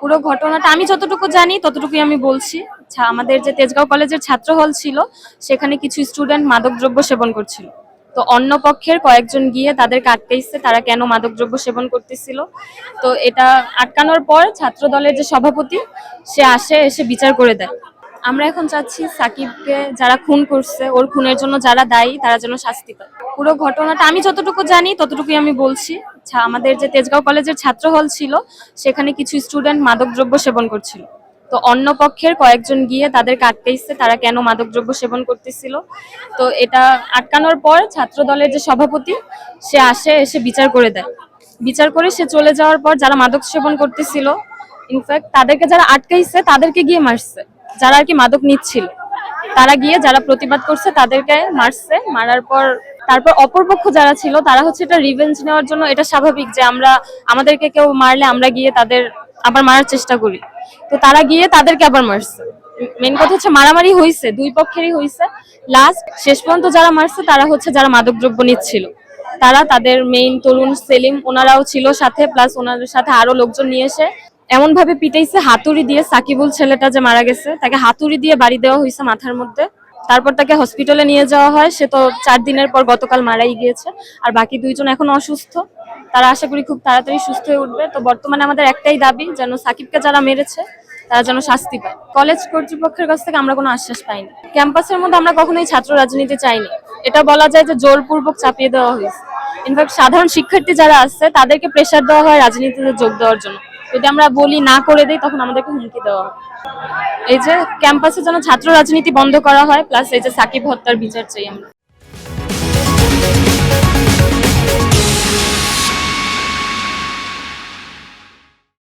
পুরো ঘটনাটা আমি যতটুকু জানি ততটুকুই আমি বলছি। আমাদের যে তেজগাঁও কলেজের ছাত্র হল ছিল, সেখানে কিছু স্টুডেন্ট মাদকদ্রব্য সেবন করছিল। তো অন্য পক্ষের কয়েকজন গিয়ে তাদেরকে আটকাইছে, তারা কেন মাদকদ্রব্য সেবন করতেছিল। তো এটা আটকানোর পর ছাত্র দলের যে সভাপতি, সে এসে বিচার করে দেয়। আমরা এখন চাচ্ছি সাকিবকে যারা খুন করছে, ওর খুনের জন্য যারা দায়ী, তারা যেন শাস্তি পায়। পুরো ঘটনাটা আমি যতটুকু জানি ততটুকুই আমি বলছি। আমাদের যে তেজগাঁও কলেজের ছাত্র হল ছিল, সেখানে কিছু স্টুডেন্ট মাদকদ্রব্য সেবন করছিল। তো অন্য পক্ষের কয়েকজন গিয়ে তাদেরকে আটকাইছে, তারা কেন মাদকদ্রব্য সেবন করতেছিল। তো এটা আটকানোর পর ছাত্র দলের যে সভাপতি, সে এসে বিচার করে দেয়। বিচার করে সে চলে যাওয়ার পর যারা মাদক সেবন করতেছিল, ইনফ্যাক্ট তাদেরকে যারা আটকাইছে তাদেরকে গিয়ে মারছে, যারা আর কি মাদক নিচ্ছিল। তারা গিয়ে যারা প্রতিবাদ করছে তাদেরকে মারছে। মারার পর তারপর অপরপক্ষ যারা ছিল, তারা হচ্ছে এটা রিভেঞ্জ নেওয়ার জন্য, এটা স্বাভাবিক যে আমাদেরকে কেউ মারলে আমরা গিয়ে তাদের আবার মারার চেষ্টা করি। তো তারা গিয়ে তাদেরকে আবার মারছে। মেন কথা হচ্ছে মারামারি হয়েছে, দুই পক্ষেরই হয়েছে। লাস্ট শেষ পর্যন্ত যারা মারছে তারা হচ্ছে যারা মাদকদ্রব্য নিচ্ছিল। তারা তাদের মেইন তরুণ সেলিম ওনারাও ছিল সাথে, প্লাস ওনাদের সাথে আরো লোকজন নিয়ে এসে এমন ভাবে পিটাইছে হাতুড়ি দিয়ে। সাকিবুল ছেলেটা যে মারা গেছে, তাকে হাতুড়ি দিয়ে বাড়ি দেওয়া হয়েছে মাথার মধ্যে। তারপর তাকে হসপিটালে নিয়ে যাওয়া হয়। সে তো 4 দিনের পর গতকাল মারাই গিয়েছে। আর বাকি দুইজন এখন অসুস্থ। তারা আশা করি খুব তাড়াতাড়ি সুস্থ হয়ে উঠবে। তো বর্তমানে আমাদের একটাই দাবি, যেন সাকিবকে যারা মেরেছে তারা যেন শাস্তি পায়। কলেজ কর্তৃপক্ষের কাছ থেকে আমরা কোনো আশ্বাস পাইনি। ক্যাম্পাসের মধ্যে আমরা কখনোই ছাত্র রাজনীতি চাইনি। এটা বলা যায় যে জোরপূর্বক চাপিয়ে দেওয়া হয়েছে। ইনফ্যাক্ট সাধারণ শিক্ষার্থী যারা আছে তাদেরকে প্রেশার দেওয়া হয় রাজনীতিতে যোগ দেওয়ার জন্য। যদি আমরা বলি না করে দেই, তখন আমাদেরকে হুমকি দেওয়া হয়। এই যে ক্যাম্পাসে যেন ছাত্র রাজনীতি বন্ধ করা হয়, প্লাস এই যে সাকিব হত্যার বিচার চাই আমরা।